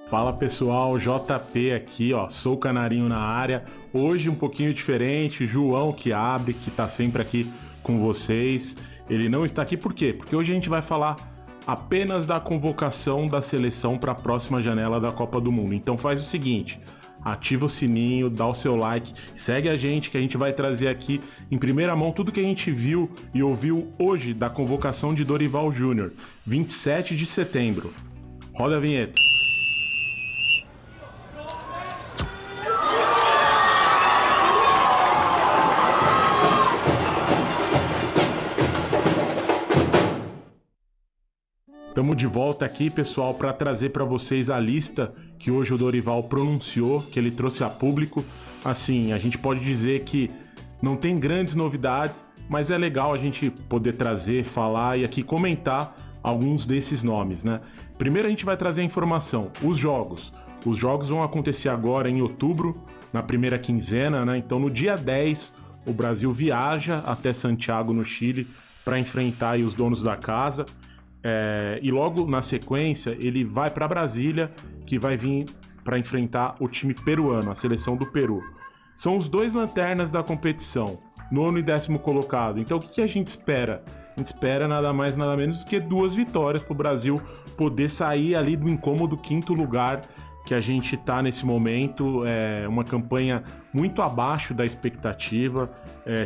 Fala pessoal, JP aqui, ó, sou o Canarinho na área. Hoje um pouquinho diferente, João que abre, que tá sempre aqui com vocês. Ele não está aqui por quê? Porque hoje a gente vai falar apenas da convocação da seleção para a próxima janela da Copa do Mundo. Então faz o seguinte, ativa o sininho, dá o seu like, segue a gente que a gente vai trazer aqui em primeira mão tudo que a gente viu e ouviu hoje da convocação de Dorival Júnior, 27 de setembro. Roda a vinheta. Estamos de volta aqui, pessoal, para trazer para vocês a lista que hoje o Dorival pronunciou, que ele trouxe a público. Assim, a gente pode dizer que não tem grandes novidades, mas é legal a gente poder trazer, falar e aqui comentar alguns desses nomes, né? Primeiro a gente vai trazer a informação, os jogos. Os jogos vão acontecer agora em outubro, na primeira quinzena, né? Então no dia 10, o Brasil viaja até Santiago, no Chile, para enfrentar aí os donos da casa. E logo na sequência ele vai para Brasília, que vai vir para enfrentar o time peruano, a seleção do Peru. São os dois lanternas da competição, 9º e 10º colocado. Então o que a gente espera? A gente espera nada mais nada menos do que 2 vitórias para o Brasil poder sair ali do incômodo 5º lugar que a gente está nesse momento. É uma campanha muito abaixo da expectativa.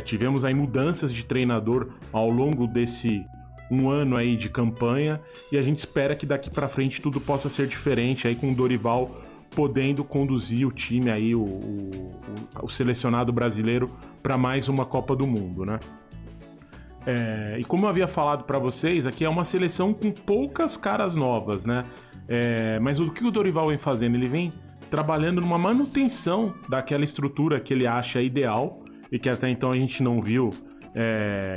Tivemos aí mudanças de treinador ao longo desse um ano aí de campanha, e a gente espera que daqui para frente tudo possa ser diferente aí com o Dorival podendo conduzir o time aí, o selecionado brasileiro para mais uma Copa do Mundo, né? E como eu havia falado para vocês, aqui é uma seleção com poucas caras novas, né? Mas o que o Dorival vem fazendo? Ele vem trabalhando numa manutenção daquela estrutura que ele acha ideal e que até então a gente não viu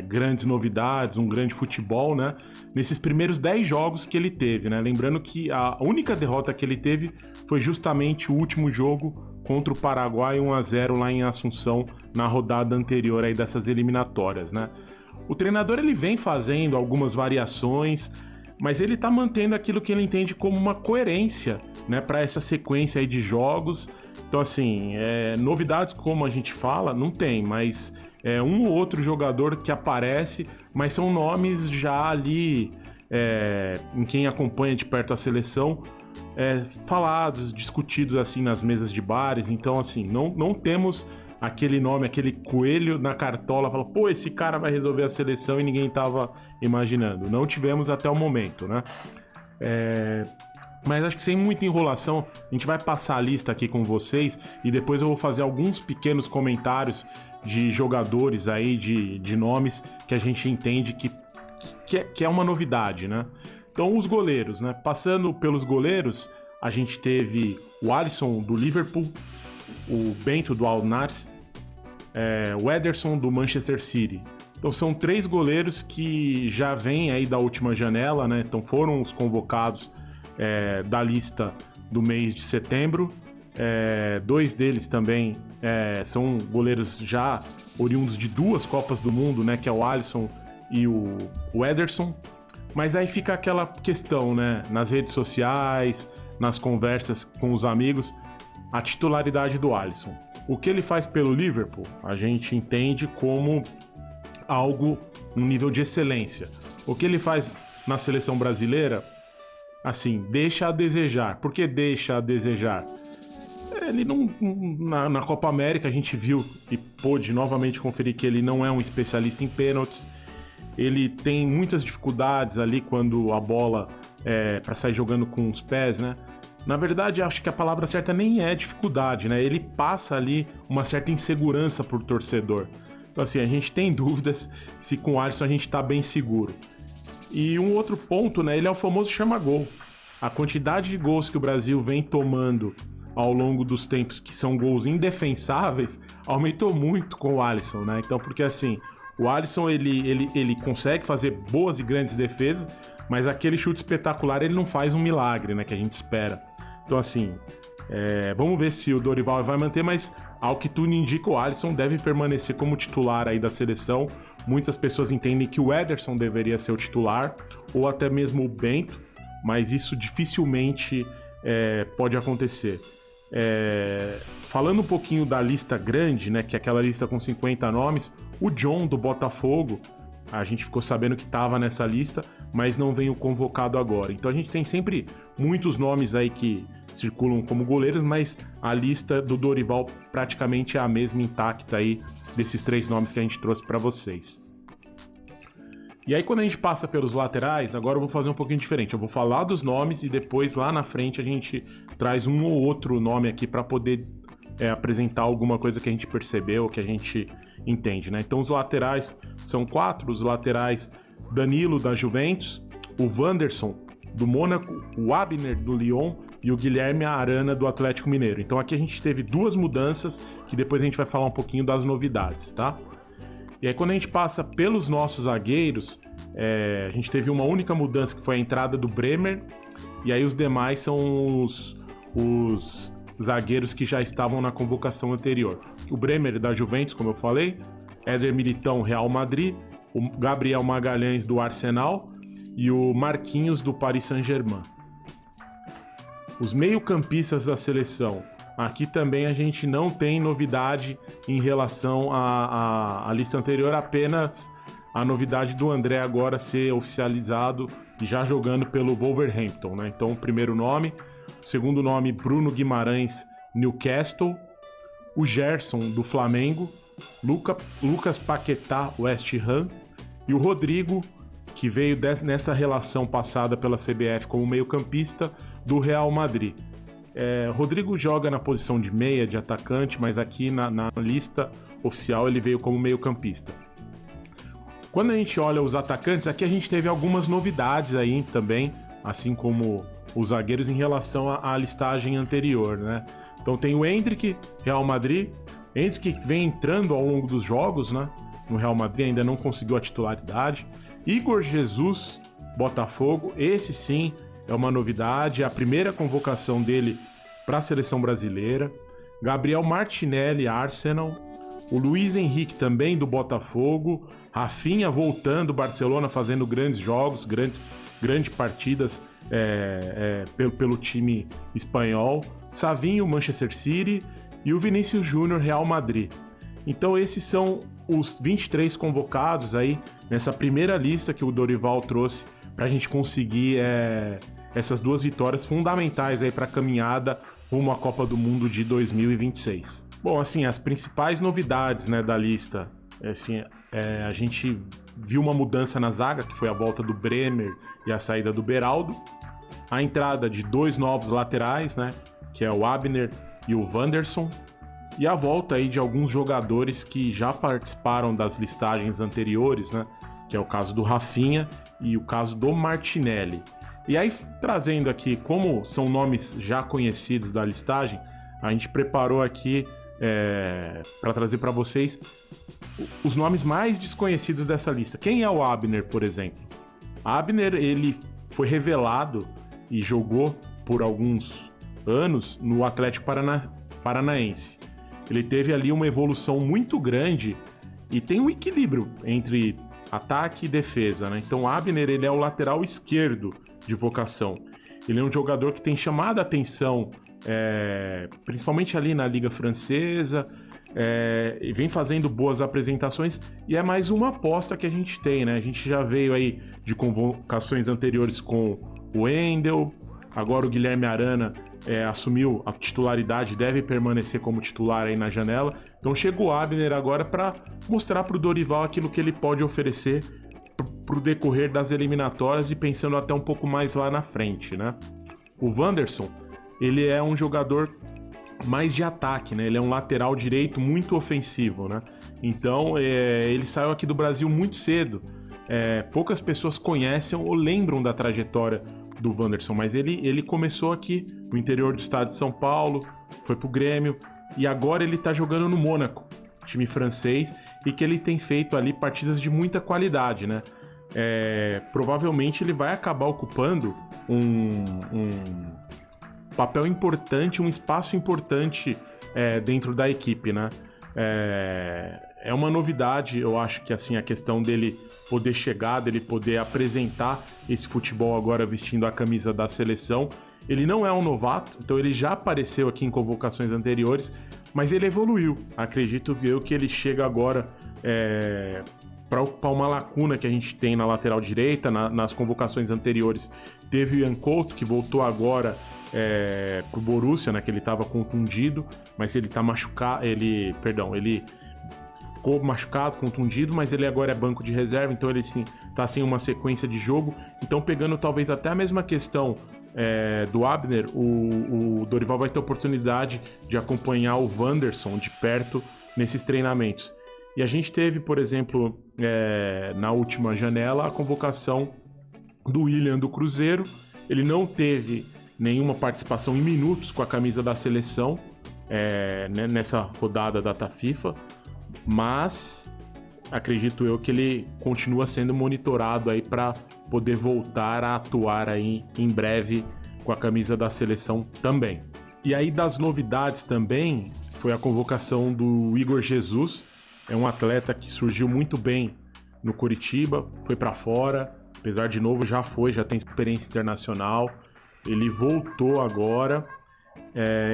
grandes novidades, um grande futebol, né? Nesses primeiros 10 jogos que ele teve, né? Lembrando que a única derrota que ele teve foi justamente o último jogo contra o Paraguai, 1-0 lá em Assunção, na rodada anterior aí dessas eliminatórias, né? O treinador ele vem fazendo algumas variações, mas ele tá mantendo aquilo que ele entende como uma coerência, né, para essa sequência aí de jogos. Então, assim, novidades como a gente fala, não tem, mas um ou outro jogador que aparece, mas são nomes já ali, em quem acompanha de perto a seleção, falados, discutidos assim nas mesas de bares. Então, assim, não temos aquele nome, aquele coelho na cartola, fala, pô, esse cara vai resolver a seleção e ninguém tava imaginando. Não tivemos até o momento, né? Mas acho que sem muita enrolação, a gente vai passar a lista aqui com vocês e depois eu vou fazer alguns pequenos comentários de jogadores aí, de nomes que a gente entende que é uma novidade, né? Então, os goleiros, né? Passando pelos goleiros, a gente teve o Alisson do Liverpool, o Bento do Al-Nassr, o Ederson do Manchester City. Então são 3 goleiros que já vêm aí da última janela, né? Então foram os convocados da lista do mês de setembro. 2 deles também são goleiros já oriundos de 2 Copas do Mundo, né? Que é o Alisson e o Ederson. Mas aí fica aquela questão, né? Nas redes sociais, nas conversas com os amigos, a titularidade do Alisson. O que ele faz pelo Liverpool, a gente entende como algo no nível de excelência. O que ele faz na seleção brasileira, assim, deixa a desejar. Por que deixa a desejar? Ele não... Na Copa América a gente viu e pôde novamente conferir que ele não é um especialista em pênaltis. Ele tem muitas dificuldades ali quando a bola para sair jogando com os pés, né? Na verdade, acho que a palavra certa nem é dificuldade, né? Ele passa ali uma certa insegurança pro torcedor. Então, assim, a gente tem dúvidas se com o Alisson a gente tá bem seguro. E um outro ponto, né? Ele é o famoso chama-gol. A quantidade de gols que o Brasil vem tomando ao longo dos tempos, que são gols indefensáveis, aumentou muito com o Alisson, né? Então, porque assim, o Alisson, ele consegue fazer boas e grandes defesas, mas aquele chute espetacular, ele não faz um milagre, né? Que a gente espera. Então, assim, vamos ver se o Dorival vai manter, mas ao que tudo indica, o Alisson deve permanecer como titular aí da seleção. Muitas pessoas entendem que o Ederson deveria ser o titular, ou até mesmo o Bento, mas isso dificilmente pode acontecer. Falando um pouquinho da lista grande, né, que é aquela lista com 50 nomes, o John do Botafogo, a gente ficou sabendo que estava nessa lista, mas não veio convocado agora. Então a gente tem sempre muitos nomes aí que circulam como goleiros, mas a lista do Dorival praticamente é a mesma, intacta aí, desses 3 nomes que a gente trouxe para vocês. E aí quando a gente passa pelos laterais, agora eu vou fazer um pouquinho diferente. Eu vou falar dos nomes e depois lá na frente a gente traz um ou outro nome aqui para poder apresentar alguma coisa que a gente percebeu, que a gente entende, né? Então os laterais são 4, os laterais Danilo da Juventus, o Wanderson do Mônaco, o Abner do Lyon e o Guilherme Arana do Atlético Mineiro. Então aqui a gente teve 2 mudanças que depois a gente vai falar um pouquinho das novidades, tá? E aí quando a gente passa pelos nossos zagueiros, a gente teve uma única mudança que foi a entrada do Bremer, e aí os demais são os zagueiros que já estavam na convocação anterior. O Bremer da Juventus, como eu falei, Éder Militão, Real Madrid, o Gabriel Magalhães do Arsenal e o Marquinhos do Paris Saint-Germain. Os meio-campistas da seleção. Aqui também a gente não tem novidade em relação à lista anterior, apenas a novidade do André agora ser oficializado e já jogando pelo Wolverhampton, né? Então o primeiro nome, o segundo nome Bruno Guimarães, Newcastle, o Gerson do Flamengo, Lucas Paquetá, West Ham, e o Rodrigo, que veio nessa relação passada pela CBF como meio-campista do Real Madrid. Rodrigo joga na posição de meia, de atacante, mas aqui na lista oficial ele veio como meio-campista. Quando a gente olha os atacantes, aqui a gente teve algumas novidades aí também, assim como os zagueiros em relação à listagem anterior, né? Então tem o Endrick, Real Madrid, Endrick vem entrando ao longo dos jogos, né? No Real Madrid ainda não conseguiu a titularidade. Igor Jesus, Botafogo, esse sim é uma novidade, é a primeira convocação dele para a seleção brasileira. Gabriel Martinelli, Arsenal. O Luiz Henrique também do Botafogo. Rafinha voltando, Barcelona fazendo grandes jogos, grandes partidas pelo time espanhol. Savinho, Manchester City. E o Vinícius Júnior, Real Madrid. Então esses são os 23 convocados aí nessa primeira lista que o Dorival trouxe para a gente conseguir essas 2 vitórias fundamentais aí para a caminhada rumo à Copa do Mundo de 2026. Bom, assim, as principais novidades, né, da lista, assim, a gente viu uma mudança na zaga, que foi a volta do Bremer e a saída do Beraldo, a entrada de 2 novos laterais, né, que é o Abner e o Wanderson, e a volta aí de alguns jogadores que já participaram das listagens anteriores, né, que é o caso do Rafinha e o caso do Martinelli. E aí, trazendo aqui, como são nomes já conhecidos da listagem, a gente preparou aqui para trazer para vocês os nomes mais desconhecidos dessa lista. Quem é o Abner, por exemplo? Abner, ele foi revelado e jogou por alguns anos no Atlético Paranaense. Ele teve ali uma evolução muito grande e tem um equilíbrio entre ataque e defesa, né? Então, Abner, ele é o lateral esquerdo de vocação. Ele é um jogador que tem chamado a atenção, principalmente ali na Liga Francesa, e vem fazendo boas apresentações, e é mais uma aposta que a gente tem, né? A gente já veio aí de convocações anteriores com o Wendel, agora o Guilherme Arana assumiu a titularidade, deve permanecer como titular aí na janela. Então chega o Abner agora para mostrar para o Dorival aquilo que ele pode oferecer para o decorrer das eliminatórias e pensando até um pouco mais lá na frente, né? O Wanderson, ele é um jogador mais de ataque, né? Ele é um lateral direito muito ofensivo, né? Então, ele saiu aqui do Brasil muito cedo. Poucas pessoas conhecem ou lembram da trajetória do Wanderson, mas ele começou aqui no interior do estado de São Paulo, foi pro Grêmio e agora ele tá jogando no Mônaco, time francês, e que ele tem feito ali partidas de muita qualidade, né? Provavelmente ele vai acabar ocupando um papel importante, um espaço importante dentro da equipe, né? É uma novidade, eu acho que assim, a questão dele poder chegar, dele poder apresentar esse futebol agora vestindo a camisa da seleção Ele não é um novato, então ele já apareceu aqui em convocações anteriores, mas ele evoluiu. Acredito eu que ele chega agora para ocupar uma lacuna que a gente tem na lateral direita. Nas convocações anteriores teve o Ian Couto, que voltou agora pro Borussia, né, que ele estava contundido, mas ele tá machucado, ele ficou machucado, contundido, mas ele agora é banco de reserva, então ele sim tá sem uma sequência de jogo. Então, pegando talvez até a mesma questão do Abner, o Dorival vai ter oportunidade de acompanhar o Wanderson de perto nesses treinamentos. E a gente teve, por exemplo, na última janela, a convocação do William do Cruzeiro. Ele não teve nenhuma participação em minutos com a camisa da seleção nessa rodada data FIFA, mas acredito eu que ele continua sendo monitorado aí para poder voltar a atuar aí em breve com a camisa da seleção também. E aí, das novidades também, foi a convocação do Igor Jesus. É um atleta que surgiu muito bem no Coritiba, foi para fora, apesar de novo já tem experiência internacional. Ele voltou agora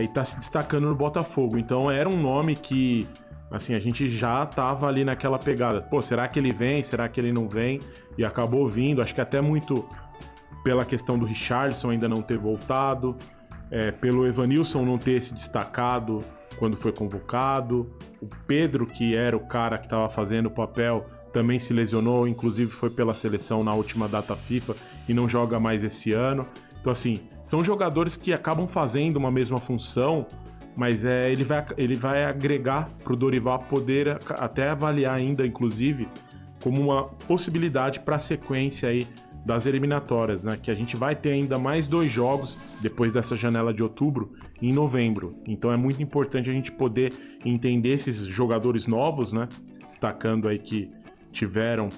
e está se destacando no Botafogo. Então era um nome que, assim, a gente já tava ali naquela pegada. Pô, será que ele vem? Será que ele não vem? E acabou vindo, acho que até muito pela questão do Richarlison ainda não ter voltado, pelo Evanilson não ter se destacado quando foi convocado. O Pedro, que era o cara que estava fazendo o papel, também se lesionou, inclusive foi pela seleção na última data FIFA e não joga mais esse ano. Então, assim, são jogadores que acabam fazendo uma mesma função, mas ele vai agregar para o Dorival poder até avaliar ainda, inclusive, como uma possibilidade para a sequência aí das eliminatórias, né? Que a gente vai ter ainda mais 2 jogos depois dessa janela de outubro, em novembro. Então é muito importante a gente poder entender esses jogadores novos, né? Destacando aí que tiveram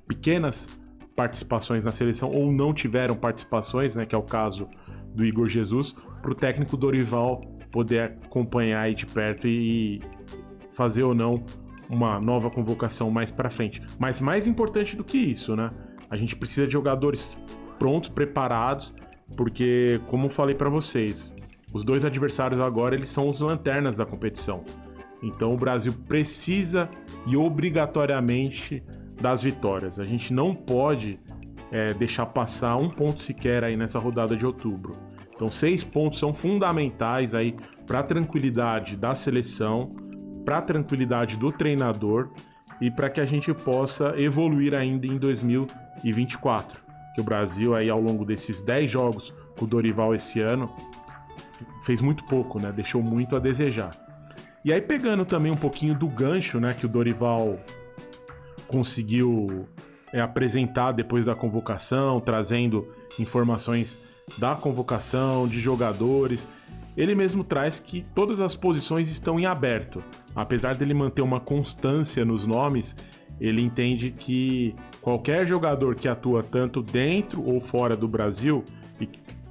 pequenas participações na seleção ou não tiveram participações, né? Que é o caso do Igor Jesus, para o técnico Dorival poder acompanhar aí de perto e fazer ou não uma nova convocação mais para frente. Mas mais importante do que isso, né? A gente precisa de jogadores prontos, preparados, porque, como eu falei para vocês, os 2 adversários agora, eles são os lanternas da competição. Então o Brasil precisa e obrigatoriamente das vitórias. A gente não pode deixar passar 1 ponto sequer aí nessa rodada de outubro. Então 6 pontos são fundamentais aí para a tranquilidade da seleção, para a tranquilidade do treinador e para que a gente possa evoluir ainda em 2024. Que o Brasil aí ao longo desses 10 jogos com o Dorival esse ano fez muito pouco, né? Deixou muito a desejar. E aí, pegando também um pouquinho do gancho, né, que o Dorival conseguiu apresentar depois da convocação, trazendo informações da convocação, de jogadores, ele mesmo traz que todas as posições estão em aberto. Apesar dele manter uma constância nos nomes, ele entende que qualquer jogador que atua tanto dentro ou fora do Brasil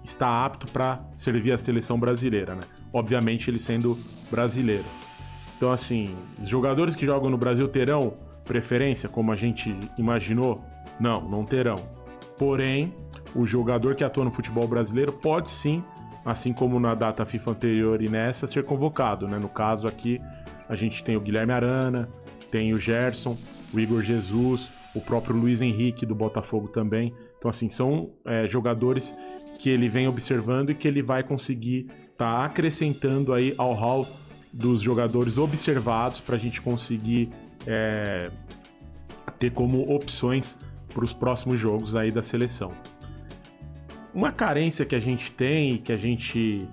está apto para servir a seleção brasileira, né? Obviamente ele sendo brasileiro. Então, assim, os jogadores que jogam no Brasil terão preferência, como a gente imaginou? Não terão. Porém, o jogador que atua no futebol brasileiro pode sim, assim como na data FIFA anterior e nessa, ser convocado, né? No caso aqui, a gente tem o Guilherme Arana, tem o Gerson, o Igor Jesus, o próprio Luiz Henrique do Botafogo também. Então, assim, são jogadores que ele vem observando e que ele vai conseguir estar acrescentando aí ao hall dos jogadores observados para a gente conseguir ter como opções para os próximos jogos aí da seleção. Uma carência que a gente tem e que a gente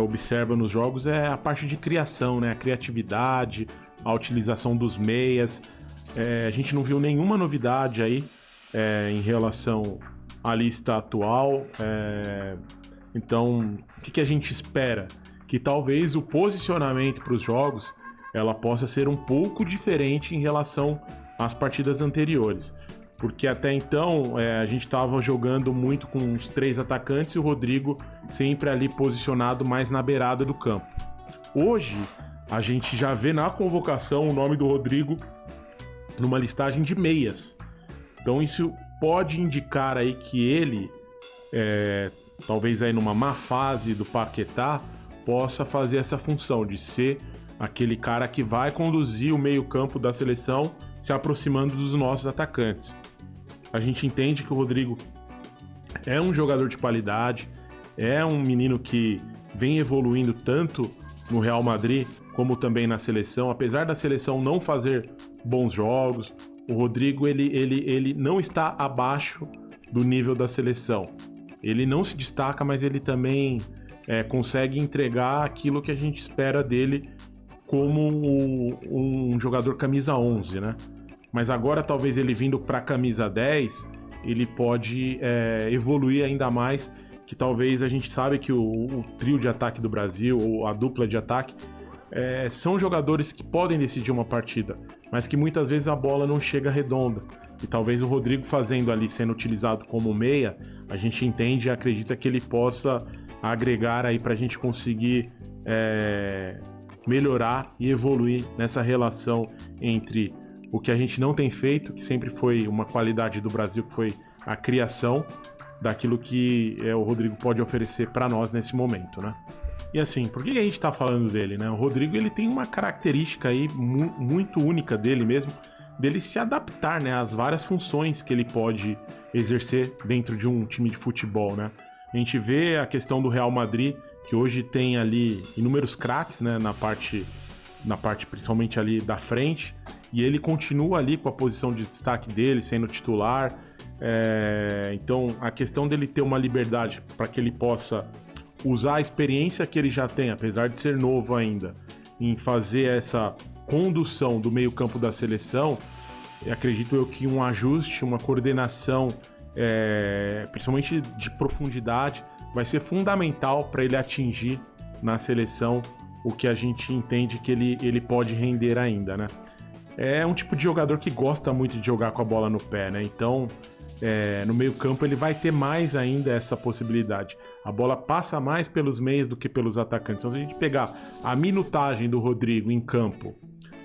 observa nos jogos é a parte de criação, né? A criatividade, a utilização dos meias. A gente não viu nenhuma novidade aí em relação à lista atual. Então, o que a gente espera? Que talvez o posicionamento para os jogos ela possa ser um pouco diferente em relação às partidas anteriores. Porque até então a gente estava jogando muito com os 3 atacantes e o Rodrigo sempre ali posicionado mais na beirada do campo. Hoje, a gente já vê na convocação o nome do Rodrigo numa listagem de meias. Então isso pode indicar aí que ele talvez aí numa má fase do Paquetá, possa fazer essa função de ser aquele cara que vai conduzir o meio-campo da seleção, se aproximando dos nossos atacantes. A gente entende que o Rodrigo é um jogador de qualidade, é um menino que vem evoluindo tanto no Real Madrid como também na seleção. Apesar da seleção não fazer bons jogos, o Rodrigo ele não está abaixo do nível da seleção. Ele não se destaca, mas ele também consegue entregar aquilo que a gente espera dele como um jogador camisa 11, né? Mas agora, talvez ele vindo para camisa 10, ele pode evoluir ainda mais, que talvez a gente sabe que o trio de ataque do Brasil, ou a dupla de ataque, são jogadores que podem decidir uma partida, mas que muitas vezes a bola não chega redonda. E talvez o Rodrigo fazendo ali, sendo utilizado como meia, a gente entende e acredita que ele possa agregar aí para a gente conseguir melhorar e evoluir nessa relação entre o que a gente não tem feito, que sempre foi uma qualidade do Brasil, que foi a criação daquilo que o Rodrigo pode oferecer para nós nesse momento, né? E assim, por que a gente tá falando dele, né? O Rodrigo, ele tem uma característica aí muito única dele mesmo, dele se adaptar, né, às várias funções que ele pode exercer dentro de um time de futebol, né? A gente vê a questão do Real Madrid, que hoje tem ali inúmeros craques, né, na parte principalmente ali da frente, e ele continua ali com a posição de destaque dele, sendo titular. Então, a questão dele ter uma liberdade para que ele possa usar a experiência que ele já tem, apesar de ser novo ainda, em fazer essa condução do meio-campo da seleção, acredito eu que um ajuste, uma coordenação, principalmente de profundidade, vai ser fundamental para ele atingir na seleção o que a gente entende que ele pode render ainda, né? É um tipo de jogador que gosta muito de jogar com a bola no pé, né? Então, no meio-campo ele vai ter mais ainda essa possibilidade. A bola passa mais pelos meios do que pelos atacantes. Então, se a gente pegar a minutagem do Rodrigo em campo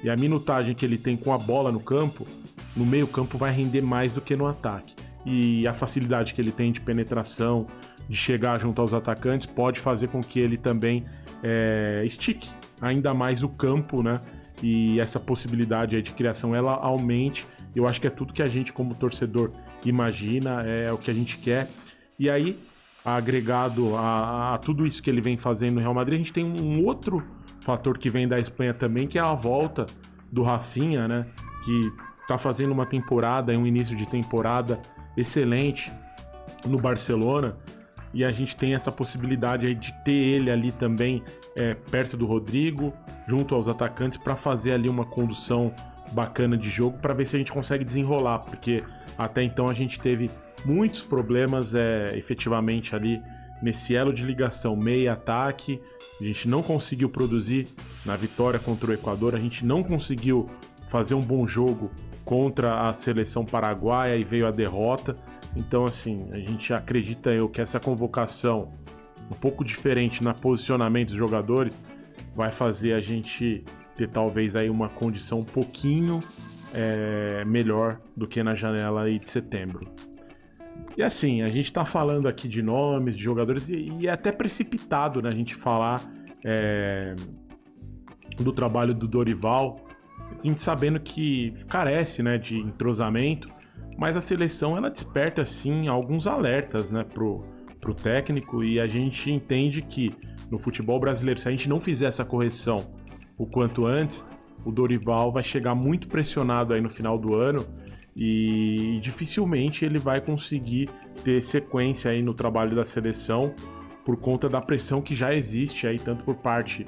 e a minutagem que ele tem com a bola no campo, no meio-campo vai render mais do que no ataque. E a facilidade que ele tem de penetração, de chegar junto aos atacantes, pode fazer com que ele também estique ainda mais o campo, né? E essa possibilidade aí de criação, ela aumente. Eu acho que é tudo que a gente, como torcedor, imagina, é o que a gente quer. E aí, agregado a tudo isso que ele vem fazendo no Real Madrid, a gente tem um outro fator que vem da Espanha também, que é a volta do Rafinha, né? Que tá fazendo uma temporada, um início de temporada excelente no Barcelona. E a gente tem essa possibilidade aí de ter ele ali também perto do Rodrigo, junto aos atacantes, para fazer ali uma condução bacana de jogo, para ver se a gente consegue desenrolar, porque até então a gente teve muitos problemas efetivamente ali nesse elo de ligação meio-ataque. A gente não conseguiu produzir na vitória contra o Equador, a gente não conseguiu fazer um bom jogo contra a seleção paraguaia e veio a derrota. Então, assim, a gente acredita que essa convocação um pouco diferente no posicionamento dos jogadores vai fazer a gente ter talvez aí uma condição um pouquinho melhor do que na janela aí de setembro. E assim, a gente tá falando aqui de nomes, de jogadores, e é até precipitado, né, a gente falar do trabalho do Dorival, a gente sabendo que carece, né, de entrosamento, mas a seleção, ela desperta, sim, alguns alertas, né, pro técnico, e a gente entende que no futebol brasileiro, se a gente não fizer essa correção o quanto antes, o Dorival vai chegar muito pressionado aí no final do ano e dificilmente ele vai conseguir ter sequência aí no trabalho da seleção por conta da pressão que já existe aí, tanto por parte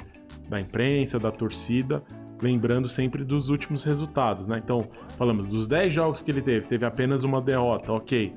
da imprensa, da torcida, lembrando sempre dos últimos resultados, né? Então, falamos dos 10 jogos que ele teve apenas uma derrota, ok.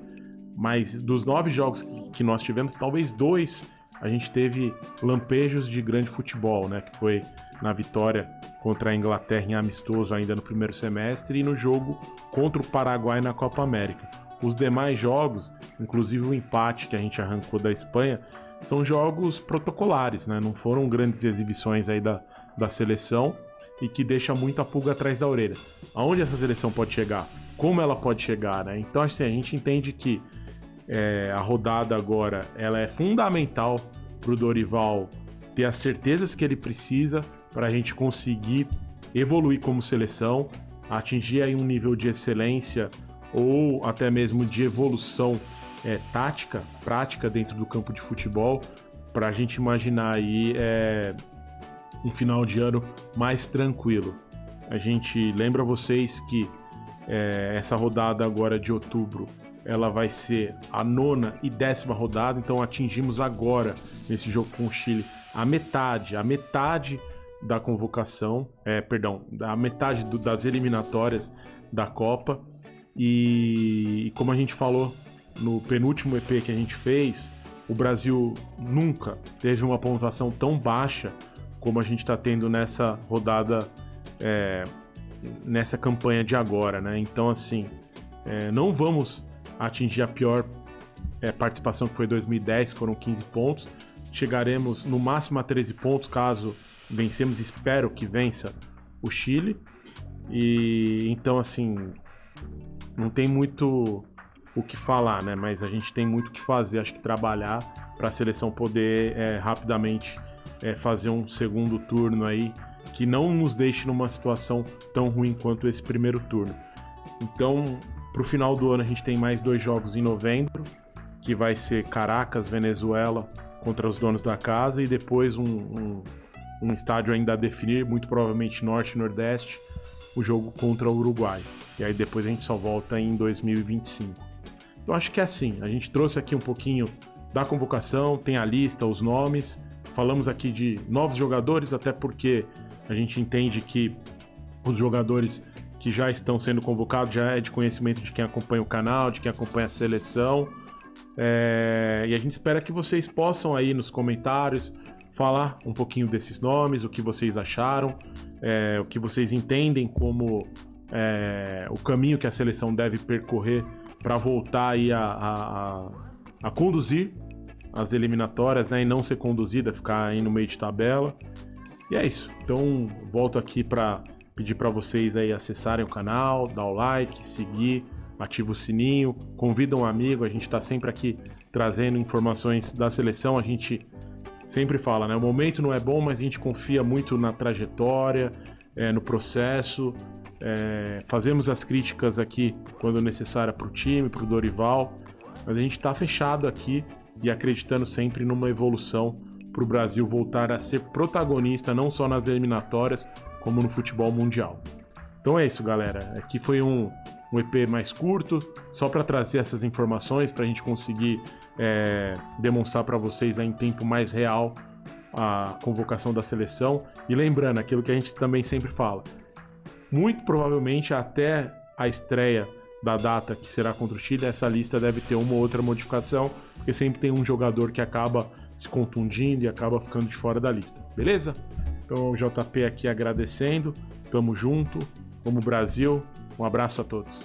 Mas dos 9 jogos que nós tivemos, talvez 2 a gente teve lampejos de grande futebol, né? Que foi na vitória contra a Inglaterra em amistoso ainda no primeiro semestre e no jogo contra o Paraguai na Copa América. Os demais jogos, inclusive o empate que a gente arrancou da Espanha, são jogos protocolares, né? Não foram grandes exibições aí da seleção e que deixa muito a pulga atrás da orelha. Aonde essa seleção pode chegar? Como ela pode chegar, né? Então, assim, a gente entende que a rodada agora ela é fundamental para o Dorival ter as certezas que ele precisa para a gente conseguir evoluir como seleção, atingir aí um nível de excelência ou até mesmo de evolução tática, prática dentro do campo de futebol, para a gente imaginar aí um final de ano mais tranquilo. A gente lembra vocês que essa rodada agora de outubro ela vai ser a 9ª e 10ª rodada, então atingimos agora, nesse jogo com o Chile, a metade da convocação, a metade das eliminatórias da Copa, e como a gente falou no penúltimo EP que a gente fez, o Brasil nunca teve uma pontuação tão baixa como a gente está tendo nessa rodada, nessa campanha de agora, né? Então, assim, não vamos atingir a pior participação que foi 2010, que foram 15 pontos. Chegaremos no máximo a 13 pontos, caso vencemos, espero que vença o Chile. E então, assim, não tem muito o que falar, né? Mas a gente tem muito o que fazer, acho que trabalhar para a seleção poder rapidamente fazer um segundo turno aí que não nos deixe numa situação tão ruim quanto esse primeiro turno. Então, pro final do ano a gente tem mais 2 jogos em novembro, que vai ser Caracas, Venezuela contra os donos da casa, e depois um estádio ainda a definir, muito provavelmente Norte e Nordeste, o jogo contra o Uruguai. E aí depois a gente só volta em 2025. Então acho que é assim, a gente trouxe aqui um pouquinho da convocação, tem a lista, os nomes, falamos aqui de novos jogadores, até porque a gente entende que os jogadores que já estão sendo convocados já é de conhecimento de quem acompanha o canal, de quem acompanha a seleção. E a gente espera que vocês possam aí nos comentários falar um pouquinho desses nomes, o que vocês acharam, o que vocês entendem como o caminho que a seleção deve percorrer para voltar aí a conduzir as eliminatórias, né, e não ser conduzida, ficar aí no meio de tabela. E é isso. Então, volto aqui para pedir para vocês aí acessarem o canal, dar o like, seguir, ativa o sininho, convida um amigo. A gente está sempre aqui trazendo informações da seleção. A gente sempre fala, né? O momento não é bom, mas a gente confia muito na trajetória, no processo. Fazemos as críticas aqui quando necessária para o time, para o Dorival, mas a gente está fechado aqui e acreditando sempre numa evolução para o Brasil voltar a ser protagonista não só nas eliminatórias, como no futebol mundial. Então é isso, galera. Aqui foi um EP mais curto, só para trazer essas informações, para a gente conseguir demonstrar para vocês em tempo mais real a convocação da seleção. E lembrando, aquilo que a gente também sempre fala, muito provavelmente até a estreia da data que será contra o Chile, essa lista deve ter uma ou outra modificação, porque sempre tem um jogador que acaba se contundindo e acaba ficando de fora da lista, beleza? Então o JP aqui agradecendo, tamo junto, vamos Brasil, um abraço a todos.